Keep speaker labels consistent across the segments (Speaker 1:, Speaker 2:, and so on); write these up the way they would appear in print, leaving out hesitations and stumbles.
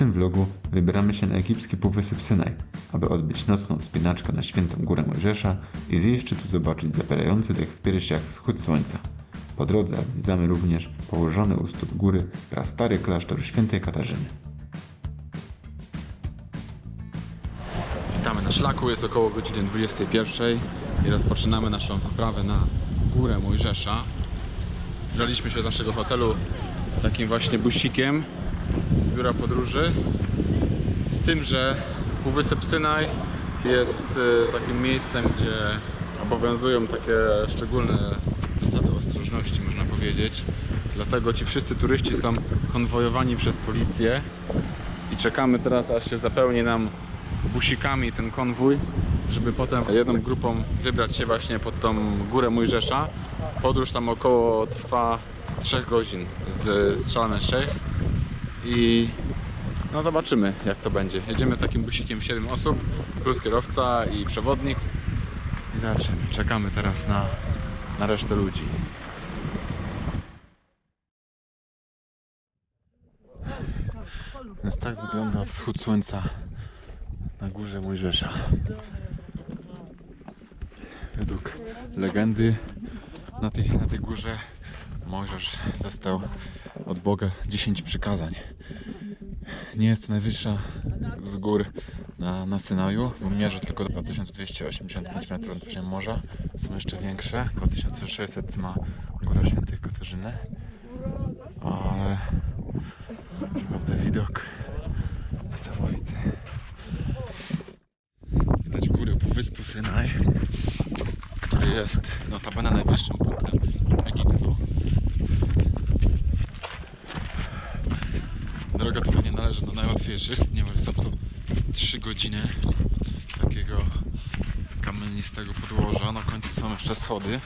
Speaker 1: tym vlogu wybieramy się na egipski półwysep Synaj, aby odbyć nocną wspinaczkę na świętą górę Mojżesza i z jej szczytu zobaczyć zapierający dech w piersiach wschód słońca. Po drodze odwiedzamy również położony u stóp góry prastary klasztor świętej Katarzyny.
Speaker 2: Witamy na szlaku, jest około godziny 21 i rozpoczynamy naszą wyprawę na górę Mojżesza. Wzięliśmy się z naszego hotelu takim właśnie busikiem z biura podróży, z tym, że półwysep Synaj jest takim miejscem, gdzie obowiązują takie szczególne zasady ostrożności, można powiedzieć. Dlatego ci wszyscy turyści są konwojowani przez policję i czekamy teraz, aż się zapełni nam busikami ten konwój, żeby potem jedną grupą wybrać się właśnie pod tą górę Mojżesza. Podróż tam około trwa 3 godzin z Sharm el-Sheikh i no zobaczymy, jak to będzie. Jedziemy takim busikiem 7 osób, plus kierowca i przewodnik i zobaczymy. Czekamy teraz na resztę ludzi. Więc tak wygląda wschód słońca na górze Mojżesza. Według legendy na tej górze Mojżesz dostał od Boga 10 przykazań. Nie jest to najwyższa z gór na Synaju, bo mierzy tylko 2285 metrów nad poziomem morza. Są jeszcze większe, 2600 ma Góra Świętej Katarzyny, ale naprawdę widok niesamowity. Widać górę półwyspu Synaj, który jest notabene najwyższym punktem Egiptu. Droga tutaj nie należy do najłatwiejszych, ponieważ są to 3 godziny takiego kamienistego podłoża. Na końcu są jeszcze schody,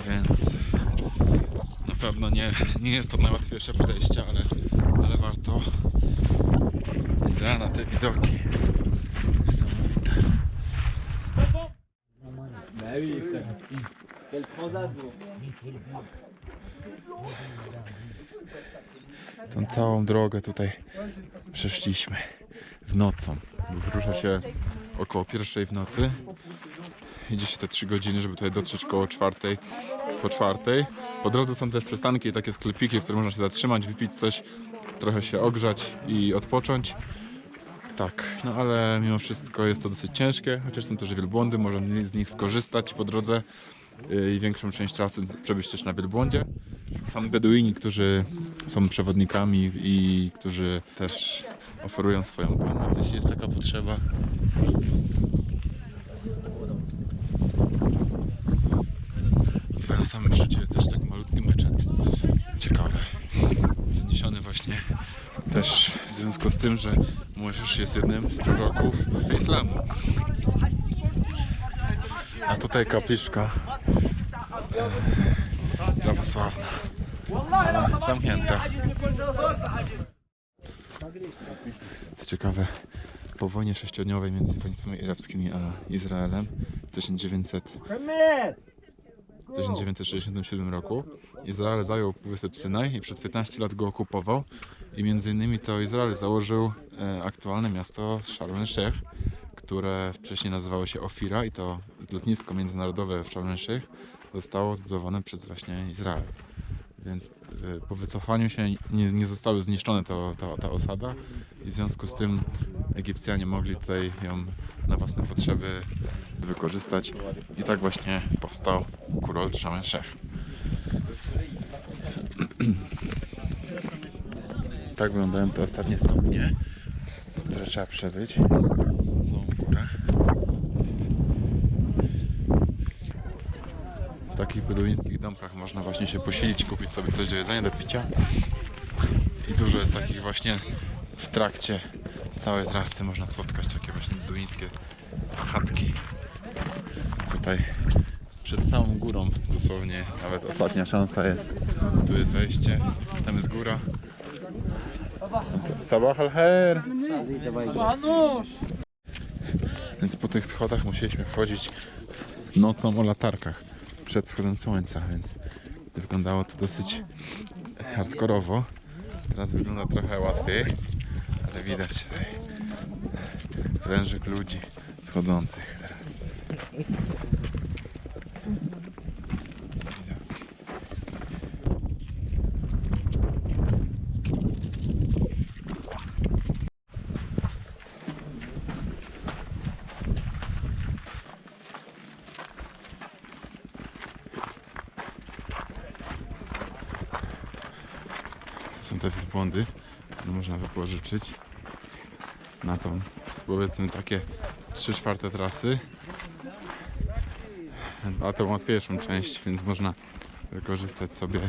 Speaker 2: więc na pewno nie jest to najłatwiejsze podejście, ale warto. Z rana te widoki niesamowite. Tą całą drogę tutaj przeszliśmy w nocą, bo wyrusza się około 1 w nocy. Idzie się te 3 godziny, żeby tutaj dotrzeć koło 4, po 4. Po drodze są też przystanki i takie sklepiki, w których można się zatrzymać, wypić coś, trochę się ogrzać i odpocząć. Tak, no ale mimo wszystko jest to dosyć ciężkie, chociaż są też wielbłądy, można z nich skorzystać po drodze i większą część trasy przebyć też na wielbłądzie. Są beduini, którzy są przewodnikami i którzy też oferują swoją pomoc, jeśli jest taka potrzeba. Tutaj na samym szczycie jest też tak malutki meczet. Ciekawe. Zaniesiony właśnie też w związku z tym, że Mojżesz jest jednym z proroków islamu. A tutaj kapliczka prawosławna, ale zamknięta. Co ciekawe, po wojnie 6-dniowej między państwami arabskimi a Izraelem w 1967 roku Izrael zajął półwysep Synaj i przez 15 lat go okupował i między innymi to Izrael założył aktualne miasto Sharm el-Sheikh, które wcześniej nazywało się Ofira i to lotnisko międzynarodowe w Sharm el-Sheikh zostało zbudowane przez właśnie Izrael. Więc po wycofaniu się nie zostały zniszczone ta osada i w związku z tym Egipcjanie mogli tutaj ją na własne potrzeby wykorzystać i tak właśnie powstał kurort Sharm el-Sheikh. Tak wyglądają te ostatnie stopnie, które trzeba przebyć. Całą górę. W takich beduińskich domkach można właśnie się posilić, kupić sobie coś do jedzenia, do picia. I dużo jest takich właśnie w trakcie całej trasy można spotkać takie właśnie beduińskie chatki. Tutaj przed samą górą dosłownie nawet ostatnia szansa jest. Tu jest wejście, tam jest góra. Sabah al-khair! Więc po tych schodach musieliśmy wchodzić nocą o latarkach przed wschodem słońca, więc wyglądało to dosyć hardkorowo. Teraz wygląda trochę łatwiej, Ale widać tutaj wężyk ludzi schodzących teraz. To są te wielbłądy, które można wypożyczyć na tą, powiedzmy, takie 3/4 trasy, a tą łatwiejszą część, więc można wykorzystać sobie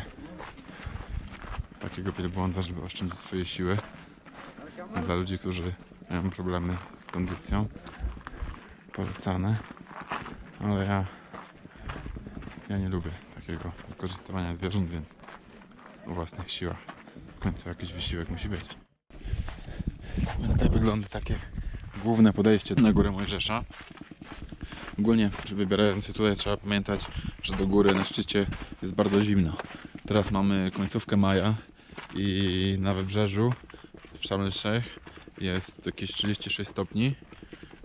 Speaker 2: takiego wielbłąda, żeby oszczędzić swoje siły. Dla ludzi, którzy mają problemy z kondycją, polecane, ale ja nie lubię takiego wykorzystywania zwierząt, więc o własnych siłach w końcu jakiś wysiłek musi być. Tutaj wygląda takie główne podejście na górę Mojżesza. Ogólnie wybierając się tutaj trzeba pamiętać, że do góry na szczycie jest bardzo zimno. Teraz mamy końcówkę maja i na wybrzeżu w Sharm el-Sheikh jest jakieś 36 stopni,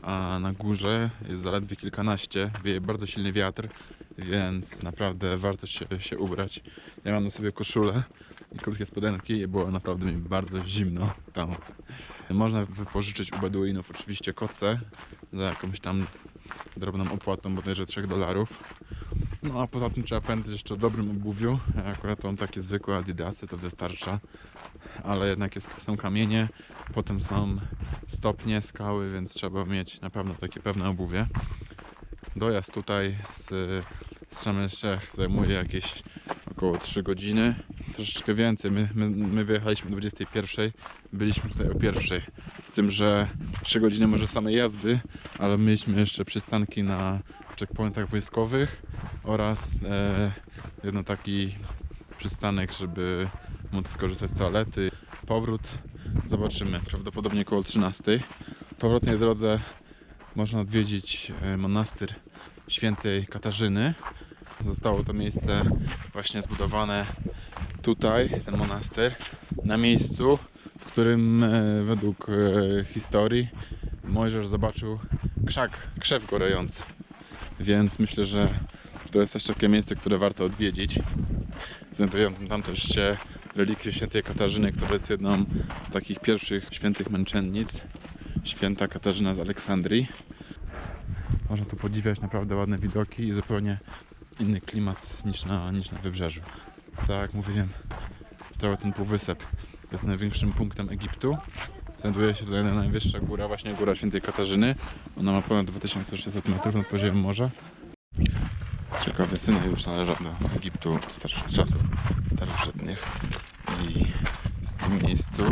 Speaker 2: a na górze jest zaledwie kilkanaście, wieje bardzo silny wiatr, więc naprawdę warto się ubrać. Ja mam na sobie koszulę i krótkie spodenki i było naprawdę mi bardzo zimno tam. Można wypożyczyć u Beduinów oczywiście koce za jakąś tam drobną opłatą, bodajże $3. No a poza tym trzeba pamiętać jeszcze o dobrym obuwiu. Ja akurat mam takie zwykłe Adidasy, to wystarcza. Ale jednak są kamienie, potem są stopnie, skały, więc trzeba mieć na pewno takie pewne obuwie. Dojazd tutaj z Sharm el-Sheikh zajmuje jakieś około 3 godziny. Troszeczkę więcej. My wyjechaliśmy o 21, byliśmy tutaj o 1. Z tym, że 3 godziny może samej jazdy, ale mieliśmy jeszcze przystanki na checkpointach wojskowych oraz jeden taki przystanek, żeby móc skorzystać z toalety. Powrót zobaczymy, prawdopodobnie około 13. W powrotnej drodze można odwiedzić monastyr Świętej Katarzyny. Zostało to miejsce właśnie zbudowane tutaj, ten monastyr, na miejscu, w którym według historii Mojżesz zobaczył krzew gorejący. Więc myślę, że to jest też takie miejsce, które warto odwiedzić. Znajdują tam też relikwie Świętej Katarzyny, która jest jedną z takich pierwszych świętych męczennic. Święta Katarzyna z Aleksandrii. Można tu podziwiać naprawdę ładne widoki i zupełnie inny klimat niż na wybrzeżu. Tak jak mówiłem, cały ten półwysep jest największym punktem Egiptu. Znajduje się tutaj najwyższa góra, właśnie góra Świętej Katarzyny. Ona ma ponad 2600 metrów nad poziomem morza. Ciekawe syny już należą do Egiptu od starszych czasów, starożytnych. I w tym miejscu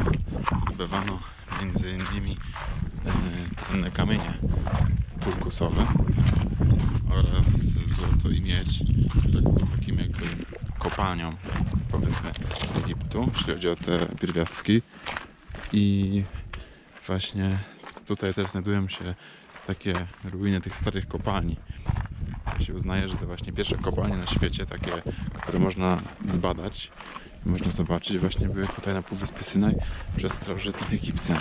Speaker 2: zdobywano między innymi cenne kamienie turkusowe oraz złoto i miedź, które było takim jakby kopalnią, powiedzmy, Egiptu, jeśli chodzi o te pierwiastki. I właśnie tutaj też znajdują się takie ruiny tych starych kopalni. Się uznaje, że to właśnie pierwsze kopalnie na świecie, takie, które można zbadać, można zobaczyć, właśnie były tutaj na Półwyspie Synaj przez starożytnych Egipcjan.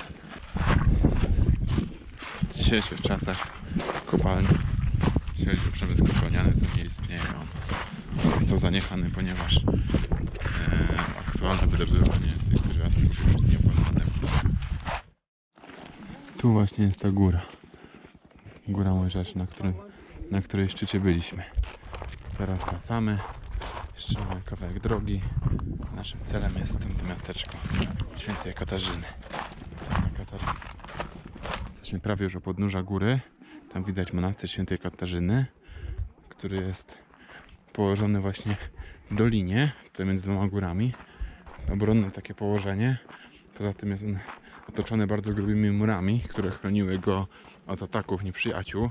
Speaker 2: W dzisiejszych czasach kopalni, jeśli chodzi o przemysł kopalniany, to nie istnieje. On został zaniechany, ponieważ aktualne wydobywanie tych pierwiastków jest nieopłacalne. Tu właśnie jest ta góra. Góra Mojżesza, na której szczycie byliśmy. Teraz wracamy. Jeszcze mamy kawałek drogi. Naszym celem jest to miasteczko Świętej Katarzyny. Jesteśmy prawie już u podnóża góry. Tam widać monastyr Świętej Katarzyny, który jest położony właśnie w dolinie, tutaj między dwoma górami. Obronne takie położenie. Poza tym jest on otoczony bardzo grubymi murami, które chroniły go od ataków nieprzyjaciół.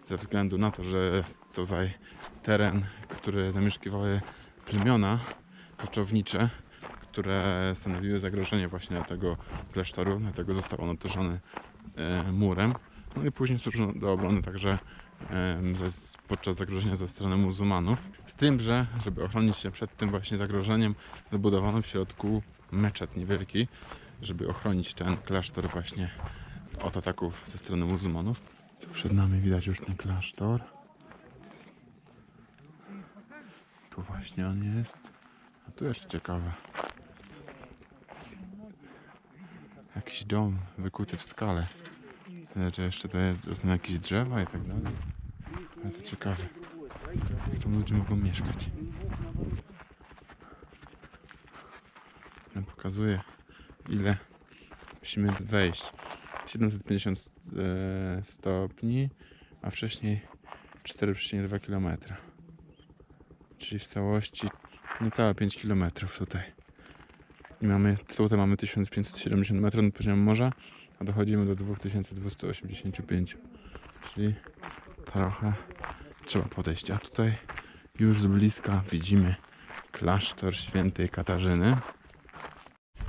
Speaker 2: Ze względu na to, że jest to tutaj teren, który zamieszkiwały plemiona koczownicze, które stanowiły zagrożenie właśnie dla tego klasztoru, dlatego został on otoczony murem. No i później służył do obrony także podczas zagrożenia ze strony muzułmanów. Z tym, że żeby ochronić się przed tym właśnie zagrożeniem, zbudowano w środku meczet niewielki. żeby ochronić ten klasztor właśnie od ataków ze strony muzułmanów. Tu przed nami widać już ten klasztor. Tu właśnie on jest. A tu jeszcze ciekawe. Jakiś dom wykuty w skale. Znaczy jeszcze to są jakieś drzewa i tak dalej. Ale to ciekawe. Jak tam ludzie mogą mieszkać. Nam pokazuje, ile musimy wejść. 750 stopni, a wcześniej 4,2 km. Czyli w całości niecałe 5 km tutaj. I tutaj mamy 1570 metrów nad poziomem morza, a dochodzimy do 2285. Czyli trochę trzeba podejść. A tutaj już z bliska widzimy klasztor świętej Katarzyny.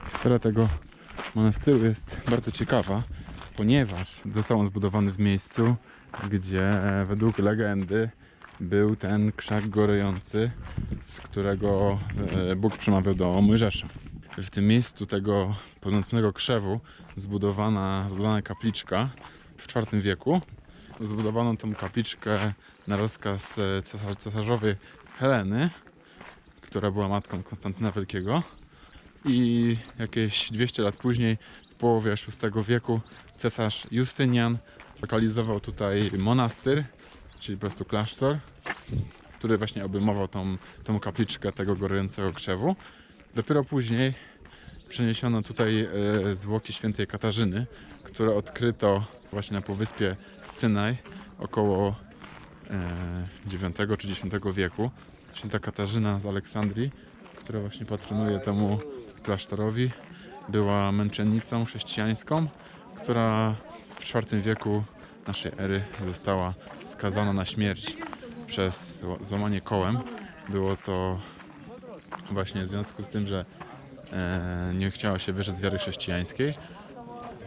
Speaker 2: Historia tego monastyru jest bardzo ciekawa, ponieważ został on zbudowany w miejscu, gdzie według legendy był ten krzak gorejący, z którego Bóg przemawiał do Mojżesza. W tym miejscu tego płonącego krzewu zbudowana kapliczka w IV wieku. Zbudowano tą kapliczkę na rozkaz cesarzowej Heleny, która była matką Konstantyna Wielkiego. I jakieś 200 lat później, w połowie VI wieku, cesarz Justynian lokalizował tutaj monastyr, czyli po prostu klasztor, który właśnie obejmował tą kapliczkę tego gorującego krzewu. Dopiero później przeniesiono tutaj zwłoki świętej Katarzyny, które odkryto właśnie na półwyspie Synaj około IX czy X wieku. Święta Katarzyna z Aleksandrii, która właśnie patronuje temu klasztorowi, była męczennicą chrześcijańską, która w IV wieku naszej ery została skazana na śmierć przez złamanie kołem. Było to właśnie w związku z tym, że nie chciała się wyrzec wiary chrześcijańskiej.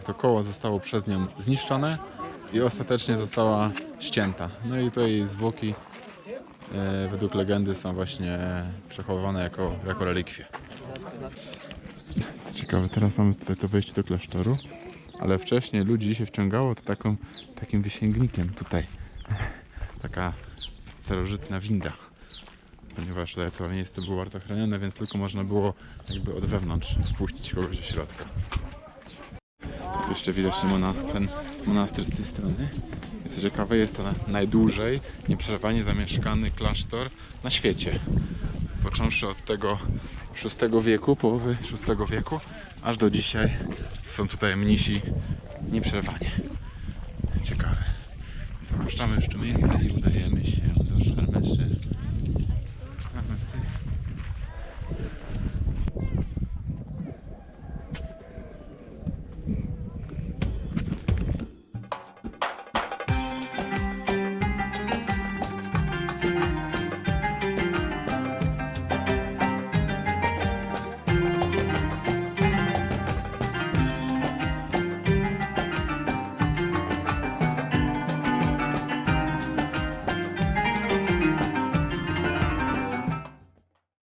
Speaker 2: To koło zostało przez nią zniszczone i ostatecznie została ścięta. No i tutaj zwłoki według legendy są właśnie przechowywane jako relikwie. Ciekawe, teraz mamy tutaj to wejście do klasztoru, ale wcześniej ludzi się wciągało to takim wysięgnikiem tutaj. Taka starożytna winda. Ponieważ tutaj to miejsce było bardzo chronione, więc tylko można było jakby od wewnątrz wpuścić kogoś do środka. Tu jeszcze widać ten monastyr z tej strony. I co ciekawe, jest to najdłużej nieprzerwanie zamieszkany klasztor na świecie. Począwszy od tego VI wieku, połowy VI wieku, aż do dzisiaj są tutaj mnisi nieprzerwanie. Ciekawe. Zapuszczamy jeszcze miejsce i udajemy się do Szarm el-Szeich.